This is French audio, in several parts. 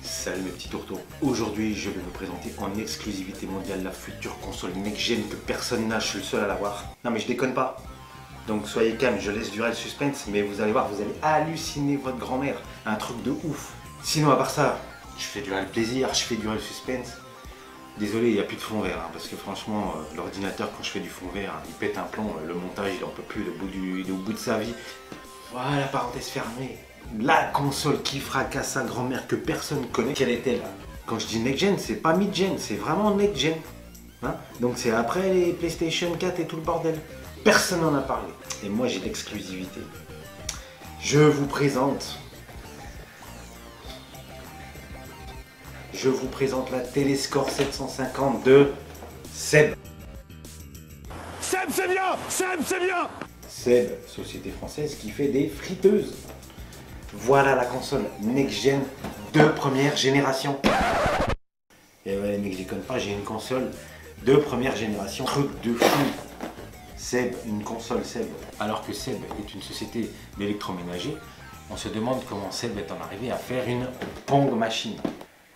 Salut mes petits tourteaux, aujourd'hui je vais vous présenter en exclusivité mondiale la future console next-gen que personne n'a, je suis le seul à l'avoir. Non mais je déconne pas, donc soyez calme, je laisse durer le suspense, mais vous allez voir, vous allez halluciner votre grand-mère, un truc de ouf. Sinon à part ça, je fais durer le plaisir, je fais durer le suspense. Désolé, il n'y a plus de fond vert, hein, parce que franchement, l'ordinateur quand je fais du fond vert, il pète un plomb, le montage il en peut plus, il est au bout de sa vie. Voilà, parenthèse fermée. La console qui fracasse sa grand-mère que personne connaît, quelle est-elle? Quand je dis next-gen, c'est pas mid-gen, c'est vraiment next-gen. Hein, donc c'est après les PlayStation 4 et tout le bordel. Personne n'en a parlé. Et moi j'ai l'exclusivité. Je vous présente la Téléscore 750 de Seb. Seb c'est bien! Seb c'est bien! Seb, société française qui fait des friteuses. Voilà la console next-gen de première génération. Et ouais les mecs, je déconne pas, j'ai une console de première génération. Truc de fou. Seb, une console Seb. Alors que Seb est une société d'électroménager, on se demande comment Seb est en arrivé à faire une Pong machine.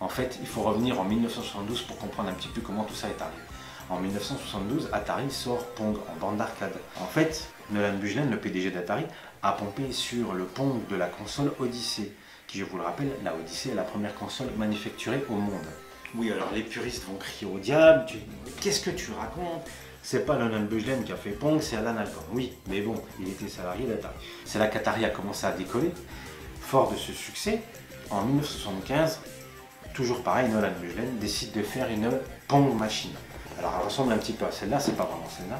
En fait, il faut revenir en 1972 pour comprendre un petit peu comment tout ça est arrivé. En 1972, Atari sort Pong en bande d'arcade. En fait, Nolan Bushnell, le PDG d'Atari, a pompé sur le Pong de la console Odyssey, qui, je vous le rappelle, la Odyssey est la première console manufacturée au monde. Oui, alors les puristes vont crier au diable, tu dis, mais qu'est-ce que tu racontes? C'est pas Nolan Bushnell qui a fait Pong, c'est Alan Alcorn. Oui, mais bon, il était salarié d'Atari. C'est là qu'Atari a commencé à décoller. Fort de ce succès, en 1975, toujours pareil, Nolan Bushnell décide de faire une Pong machine. Alors elle ressemble un petit peu à celle-là, c'est pas vraiment celle-là.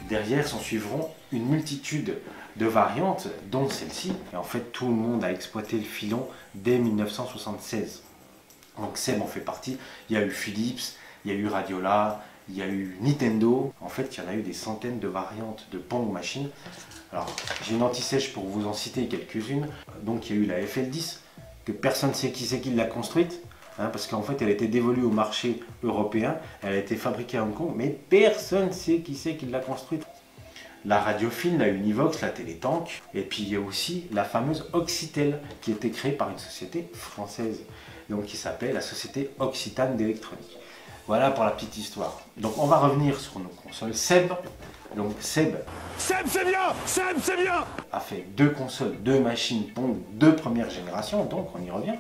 Derrière s'en suivront une multitude de variantes, dont celle-ci. Et en fait, tout le monde a exploité le filon dès 1976. Donc Seb en fait partie. Il y a eu Philips, il y a eu Radiola, il y a eu Nintendo. En fait, il y en a eu des centaines de variantes de Pong machine. Alors, j'ai une anti-sèche pour vous en citer quelques-unes. Donc il y a eu la FL10, que personne ne sait qui c'est qui l'a construite. Hein, parce qu'en fait elle a été dévolue au marché européen, elle a été fabriquée à Hong Kong, mais personne ne sait qui c'est qui l'a construite. La Radiophile, la Univox, la Télétank, et puis il y a aussi la fameuse Oxytel qui a été créée par une société française, donc qui s'appelle la Société Occitane d'électronique. Voilà pour la petite histoire. Donc on va revenir sur nos consoles Seb. Donc Seb c'est bien! Seb c'est bien! A fait deux consoles, deux machines Pong de première génération, donc on y revient.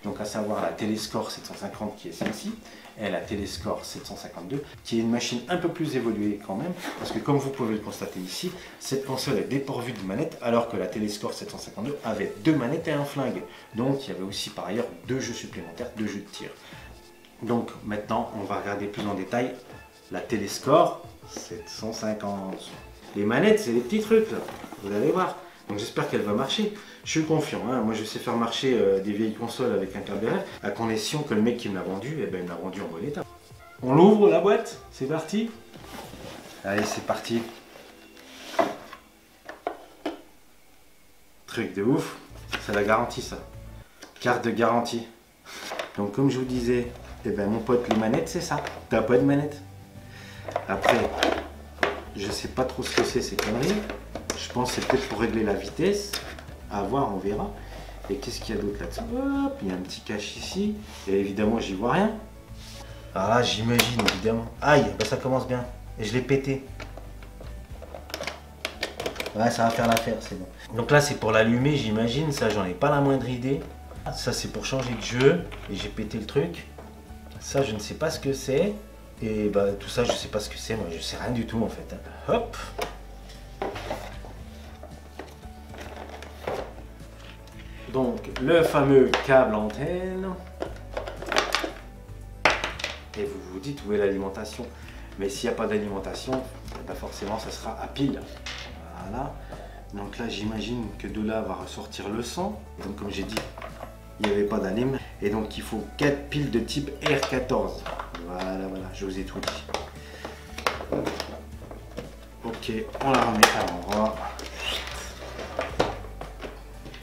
Donc à savoir la Téléscore 750 qui est celle-ci, et la Téléscore 752 qui est une machine un peu plus évoluée quand même, parce que comme vous pouvez le constater ici, cette console est dépourvue de manette, alors que la Téléscore 752 avait deux manettes et un flingue. Donc il y avait aussi par ailleurs deux jeux supplémentaires, deux jeux de tir. Donc maintenant on va regarder plus en détail la Téléscore 750. Les manettes c'est les petits trucs là, vous allez voir. Donc j'espère qu'elle va marcher. Je suis confiant, hein. Moi je sais faire marcher des vieilles consoles avec un câble RF, à condition que le mec qui me l'a vendu, eh ben, il me l'a vendu en bon état. On l'ouvre la boîte, c'est parti. Allez, c'est parti. Truc de ouf, c'est la garantie ça. Carte de garantie. Donc comme je vous disais, eh ben, mon pote, les manettes c'est ça. T'as pas de manette. Après, je sais pas trop ce que c'est ces conneries. Je pense que c'est peut-être pour régler la vitesse. À voir, on verra. Et qu'est-ce qu'il y a d'autre là-dessous? Hop, il y a un petit cache ici. Et évidemment, j'y vois rien. Alors là, j'imagine évidemment. Aïe, bah ça commence bien. Et je l'ai pété. Ouais, ça va faire l'affaire, c'est bon. Donc là, c'est pour l'allumer, j'imagine. Ça, j'en ai pas la moindre idée. Ça, c'est pour changer de jeu. Et j'ai pété le truc. Ça, je ne sais pas ce que c'est. Et bah, tout ça, je sais pas ce que c'est. Moi, je sais rien du tout en fait. Hop. Donc le fameux câble antenne. Et vous vous dites où est l'alimentation. Mais s'il n'y a pas d'alimentation, ben forcément ça sera à pile. Voilà. Donc là j'imagine que de là va ressortir le sang. Donc comme j'ai dit, il n'y avait pas d'alim. Et donc il faut 4 piles de type R14. Voilà, je vous ai tout dit. Ok, on la remet à l'endroit.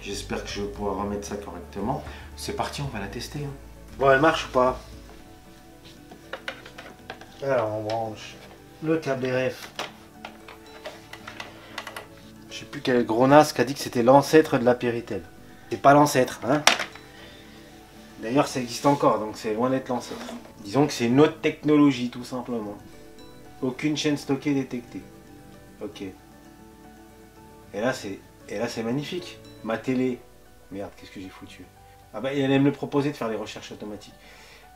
J'espère que je vais pouvoir remettre ça correctement. C'est parti, on va la tester. Hein. Bon, elle marche ou pas? Alors, on branche le câble RF. Je sais plus quel gros nas qui a dit que c'était l'ancêtre de la Péritel. C'est pas l'ancêtre, hein. D'ailleurs, ça existe encore, donc c'est loin d'être l'ancêtre. Disons que c'est une autre technologie, tout simplement. Aucune chaîne stockée détectée. Ok. Et là, c'est magnifique. Ma télé. Merde, qu'est-ce que j'ai foutu? Ah bah, elle aime me proposer de faire des recherches automatiques.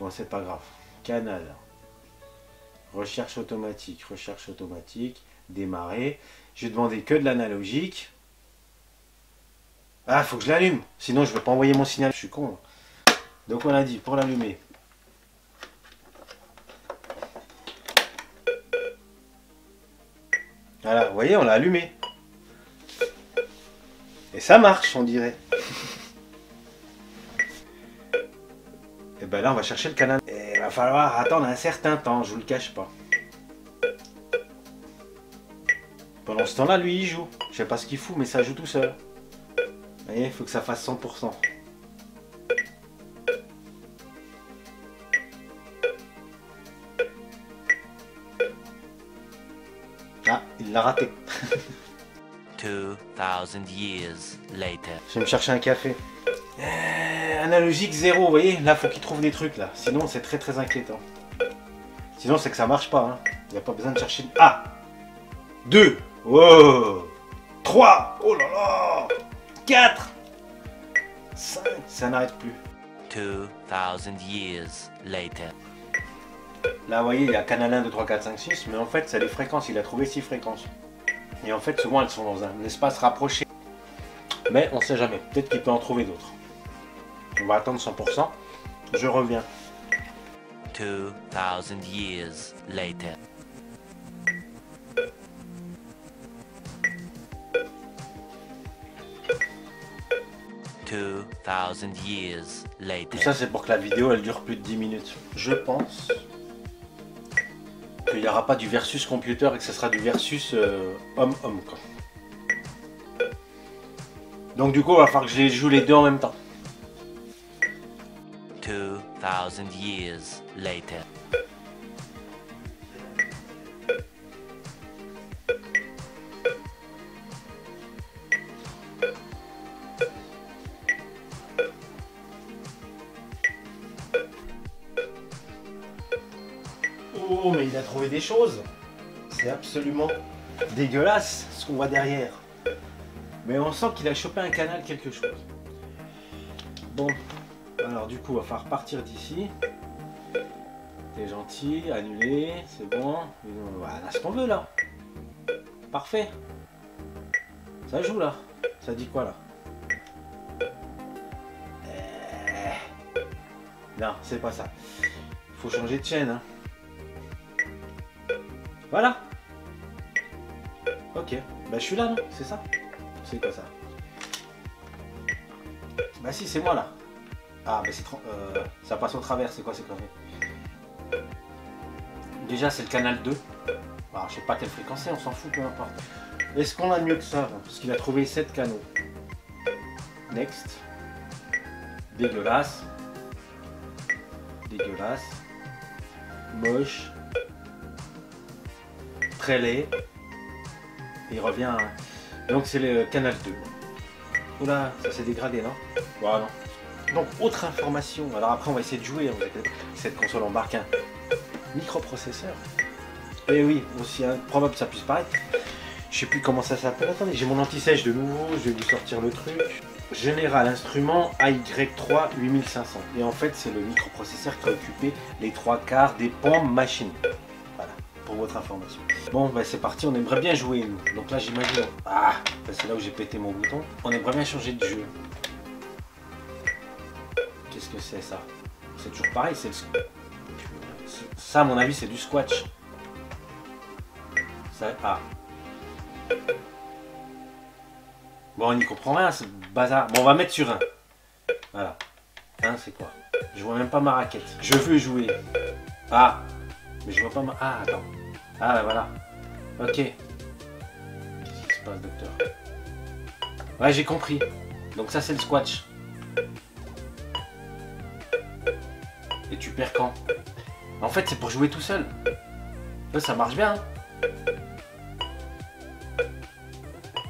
Bon, c'est pas grave. Canal. Recherche automatique, démarrer. Je vais demander que de l'analogique. Ah, faut que je l'allume. Sinon, je ne vais pas envoyer mon signal. Je suis con. Donc, on a dit pour l'allumer. Voilà, vous voyez, on l'a allumé. Et ça marche, on dirait. Et ben là, on va chercher le canal. Et il va falloir attendre un certain temps, je vous le cache pas. Pendant ce temps-là, lui, il joue. Je sais pas ce qu'il fout, mais ça joue tout seul. Vous voyez, il faut que ça fasse 100%. Ah, il l'a raté. 2000 years later. Je vais me chercher un café. Analogique 0, vous voyez, là, faut qu'il trouve des trucs, là. Sinon, c'est très très inquiétant. Sinon, c'est que ça marche pas, hein. Il n'y a pas besoin de chercher... Ah 2. Wow. 3. Oh là là. 4. 5. Ça n'arrête plus. 2000 years later. Là, vous voyez, il y a canal 1, 2, 3, 4, 5, 6. Mais en fait, c'est les fréquences. Il a trouvé 6 fréquences. Et en fait, souvent, elles sont dans un espace rapproché. Mais on sait jamais. Peut-être qu'il peut en trouver d'autres. On va attendre 100%. Je reviens. 2000 years later. Years later. Tout ça, c'est pour que la vidéo, elle dure plus de 10 minutes. Je pense qu'il n'y aura pas du versus computer et que ce sera du versus homme-homme. Donc du coup, il va falloir que je les joue les deux en même temps. 2000 years later. Oh, mais il a trouvé des choses. C'est absolument dégueulasse ce qu'on voit derrière. Mais on sent qu'il a chopé un canal quelque chose. Bon, alors du coup, il va falloir partir d'ici. T'es gentil, annuler, c'est bon. Voilà ce qu'on veut là. Parfait. Ça joue là. Ça dit quoi là? Non, c'est pas ça. Faut changer de chaîne. Hein. Voilà. Ok. Bah je suis là, non? C'est ça? C'est quoi ça? Bah si, c'est moi là. Ah, mais c'est trop... ça passe au travers, c'est quoi ces conneries? Déjà, c'est le canal 2. Alors, je sais pas quelle fréquence c'est, on s'en fout, peu importe. Est-ce qu'on a mieux que ça? Parce qu'il a trouvé 7 canaux. Next. Dégueulasse. Dégueulasse. Moche. Très laid. Et il revient à... Donc c'est le canal 2. Oula, ça s'est dégradé, non? Voilà. Donc, autre information. Alors après, on va essayer de jouer. Cette console embarque un microprocesseur. Et oui, aussi probable que ça puisse paraître. Je sais plus comment ça s'appelle. Attendez, j'ai mon anti-sèche de nouveau. Je vais vous sortir le truc. Général Instrument AY3 8500. Et en fait, c'est le microprocesseur qui a occupé les 3/4 des pompes machines. Voilà, pour votre information. Bon, bah c'est parti, on aimerait bien jouer, nous. Donc là, j'imagine... Ah, bah, c'est là où j'ai pété mon bouton. On aimerait bien changer de jeu. Qu'est-ce que c'est, ça? C'est toujours pareil, c'est le... Ça, à mon avis, c'est du squash. Ça... Ah. Bon, on n'y comprend rien, c'est bazar. Bon, on va mettre sur 1. Voilà. 1, c'est quoi? Je vois même pas ma raquette. Je veux jouer. Ah. Mais je vois pas ma... Ah, attends. Ah, voilà. Ok. Qu'est-ce qui se passe, docteur? Ouais, j'ai compris. Donc ça c'est le squash. Et tu perds quand? En fait c'est pour jouer tout seul. Là ça marche bien.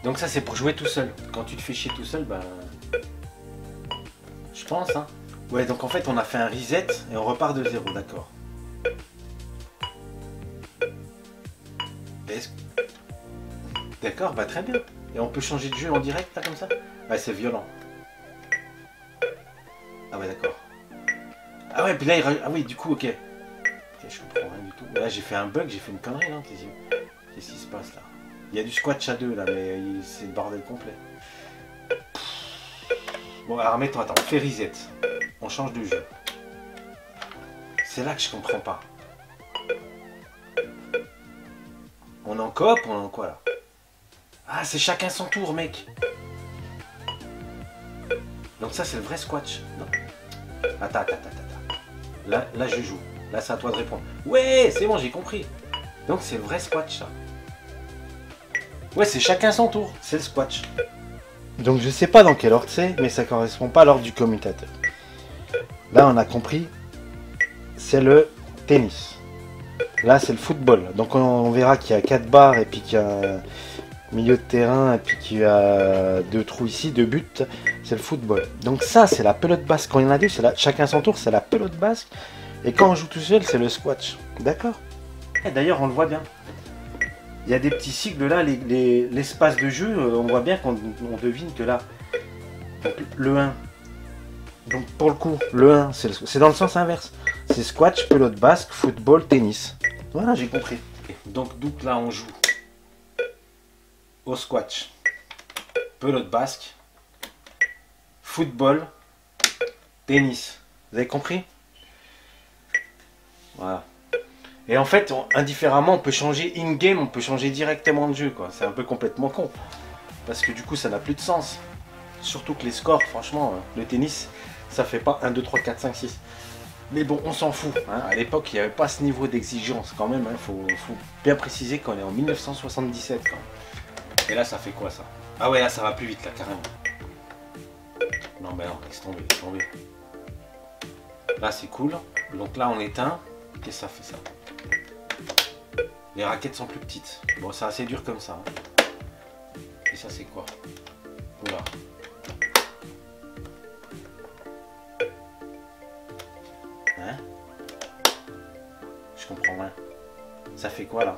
Donc ça c'est pour jouer tout seul. Quand tu te fais chier tout seul, ben... je pense hein. Ouais, donc en fait on a fait un reset et on repart de zéro, d'accord. D'accord, bah très bien. Et on peut changer de jeu en direct là comme ça? Ouais, c'est violent. Ah ouais, d'accord. Ah ouais, puis là, ah oui, du coup, ok. Ok, je comprends rien du tout. Là, j'ai fait un bug, j'ai fait une connerie, là. Qu'est-ce qui se passe, là? Il y a du squash à deux, là, mais c'est le bordel complet. Bon, alors, mettons, attends, on fait reset. On change de jeu. C'est là que je comprends pas. On est en coop ou on est en quoi, là? Ah, c'est chacun son tour, mec. Donc ça, c'est le vrai squash. Non. Attends. Là, je joue. Là, c'est à toi de répondre. Ouais, c'est bon, j'ai compris. Donc, c'est le vrai squash, ça. Ouais, c'est chacun son tour. C'est le squash. Donc, je sais pas dans quel ordre c'est, mais ça correspond pas à l'ordre du commutateur. Là, on a compris. C'est le tennis. Là, c'est le football. Donc, on verra qu'il y a 4 barres et puis qu'il y a... milieu de terrain et puis qu'il y a 2 trous ici, 2 buts, c'est le football. Donc ça c'est la pelote basque. Quand il y en a deux, c'est chacun son tour, c'est la pelote basque. Et quand on joue tout seul, c'est le squash. D'accord? Et d'ailleurs on le voit bien. Il y a des petits cycles là, l'espace de jeu, on voit bien qu'on devine que là, donc, le 1. Donc pour le coup, le 1, c'est dans le sens inverse. C'est squash, pelote basque, football, tennis. Voilà, j'ai compris. Donc là on joue au squash, pelote basque, football, tennis. Vous avez compris? Voilà. Et en fait, indifféremment, on peut changer in-game, on peut changer directement de jeu, quoi. C'est un peu complètement con. Parce que du coup, ça n'a plus de sens. Surtout que les scores, franchement, le tennis, ça fait pas 1, 2, 3, 4, 5, 6. Mais bon, on s'en fout. Hein. À l'époque, il n'y avait pas ce niveau d'exigence quand même. Il faut bien préciser qu'on est en 1977 quand même. Et là, ça fait quoi ça? Ah ouais, là, ça va plus vite, là, carrément. Non, mais non, laisse tomber, laisse tomber. Là, c'est cool. Donc là, on éteint. Qu'est-ce que ça fait, ça? Les raquettes sont plus petites. Bon, c'est assez dur comme ça. Hein. Et ça, c'est quoi? Oula. Hein? Je comprends rien. Ça fait quoi, là?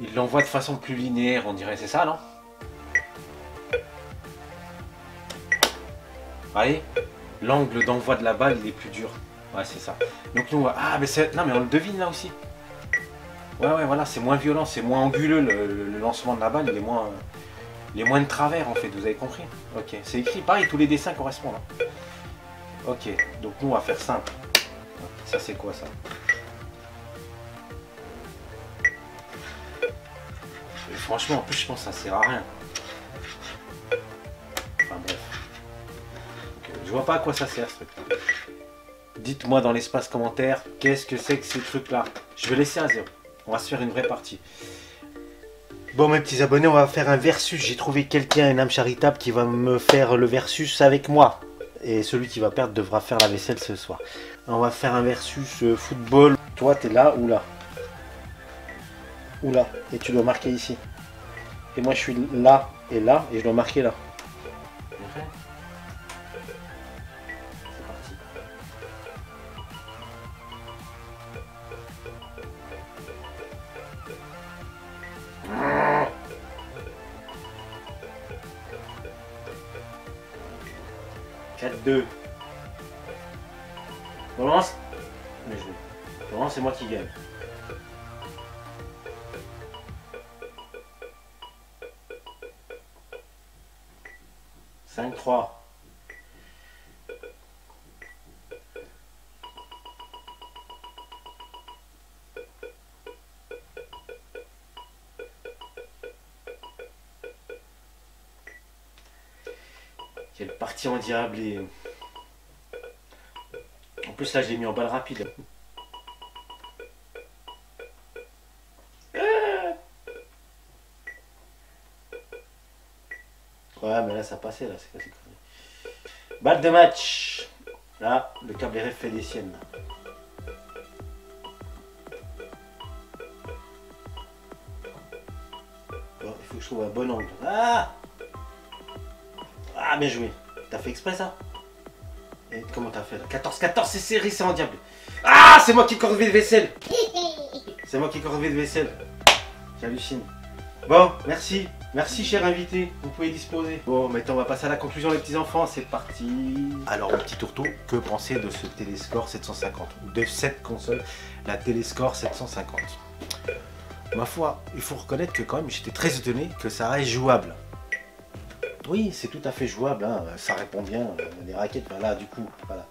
Il l'envoie de façon plus linéaire, on dirait, c'est ça, non? Voyez, l'angle d'envoi de la balle, il est plus dur. Ouais, c'est ça. Donc nous, ah, mais c'est... Non, mais on le devine là aussi. Ouais, voilà, c'est moins violent, c'est moins anguleux, le lancement de la balle, il est moins de travers, en fait, vous avez compris? Ok, c'est écrit, pareil, tous les dessins correspondent. Hein. Ok, donc nous, on va faire simple. Ça, c'est quoi, ça? Franchement, en plus, je pense que ça sert à rien. Enfin, bref. Donc, je vois pas à quoi ça sert, ce truc-là. Dites-moi dans l'espace commentaire, qu'est-ce que c'est que ces trucs-là? Je vais laisser à 0. On va se faire une vraie partie. Bon, mes petits abonnés, on va faire un versus. J'ai trouvé quelqu'un, une âme charitable, qui va me faire le versus avec moi. Et celui qui va perdre devra faire la vaisselle ce soir. On va faire un versus football. Toi, t'es là ou là? Ou là. Et tu dois marquer ici. Et moi, je suis là, et je dois marquer là. Okay. C'est parti. « 4-2. Commence. Mais je commence, c'est moi qui gagne. « 5-3. » Quelle partie endiablée. En plus là je l'ai mis en balle rapide. mais là ça passait, là, c'est quoi ces conneries. Balle de match. Là, le câble RF fait des siennes. Là. Bon, il faut que je trouve un bon angle. Ah, bien joué. T'as fait exprès ça? Et comment t'as fait là? 14-14, c'est serré, c'est en diable. Ah, c'est moi qui ai corvé de vaisselle. C'est moi qui ai corvé de vaisselle. J'hallucine. Bon, merci. Merci, cher invité. Vous pouvez disposer. Bon, maintenant, on va passer à la conclusion, les petits enfants. C'est parti. Alors, mon petit tourteau, que penser de ce Téléscore 750? Ou de cette console, la Téléscore 750? Ma foi, il faut reconnaître que quand même, j'étais très étonné que ça reste jouable. Oui, c'est tout à fait jouable. Hein. Ça répond bien. Les raquettes, ben là, du coup, voilà.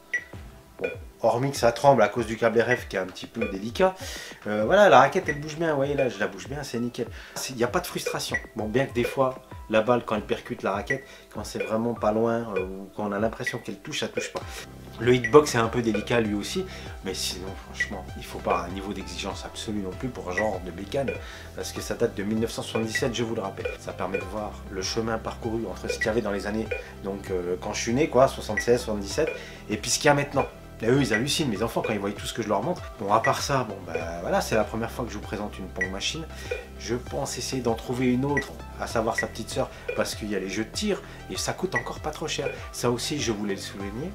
Bon, hormis que ça tremble à cause du câble RF qui est un petit peu délicat. Voilà, la raquette elle bouge bien, vous voyez là, je la bouge bien, c'est nickel. Il n'y a pas de frustration. Bon, bien que des fois, la balle quand elle percute la raquette, quand c'est vraiment pas loin, ou quand on a l'impression qu'elle touche, ça touche pas. Le hitbox est un peu délicat lui aussi, mais sinon franchement, il faut pas un niveau d'exigence absolu non plus pour un genre de bécane, parce que ça date de 1977, je vous le rappelle. Ça permet de voir le chemin parcouru entre ce qu'il y avait dans les années, donc quand je suis né, quoi, 76, 77, et puis ce qu'il y a maintenant. Et eux, ils hallucinent, mes enfants, quand ils voient tout ce que je leur montre. Bon, à part ça, bon, bah voilà, c'est la première fois que je vous présente une Pong Machine. Je pense essayer d'en trouver une autre, à savoir sa petite sœur, parce qu'il y a les jeux de tir, et ça coûte encore pas trop cher. Ça aussi, je voulais le souligner,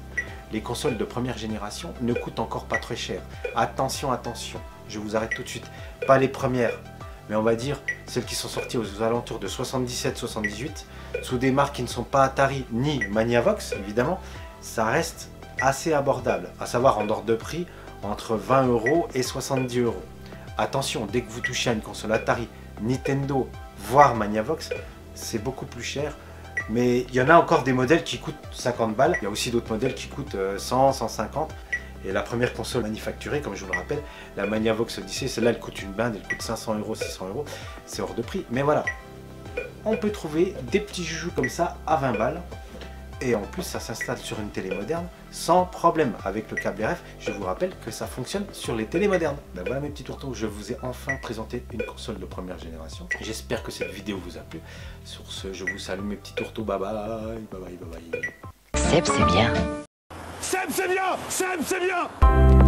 les consoles de première génération ne coûtent encore pas très cher. Attention, attention, je vous arrête tout de suite. Pas les premières, mais on va dire celles qui sont sorties aux alentours de 77-78, sous des marques qui ne sont pas Atari ni Magnavox, évidemment, ça reste assez abordable, à savoir en ordre de prix entre 20 € et 70 €. Attention, dès que vous touchez à une console Atari, Nintendo, voire Magnavox, c'est beaucoup plus cher. Mais il y en a encore des modèles qui coûtent 50 balles. Il y a aussi d'autres modèles qui coûtent 100, 150. Et la première console manufacturée, comme je vous le rappelle, la Magnavox Odyssey, celle-là elle coûte une blinde, elle coûte 500 €, 600 €. C'est hors de prix. Mais voilà, on peut trouver des petits joujoux comme ça à 20 balles. Et en plus, ça s'installe sur une télé moderne sans problème. Avec le câble RF, je vous rappelle que ça fonctionne sur les télés modernes. Ben voilà mes petits tourteaux, je vous ai enfin présenté une console de première génération. J'espère que cette vidéo vous a plu. Sur ce, je vous salue mes petits tourteaux. Bye bye, bye bye, bye bye. Seb, c'est bien. Seb, c'est bien! Seb, c'est bien!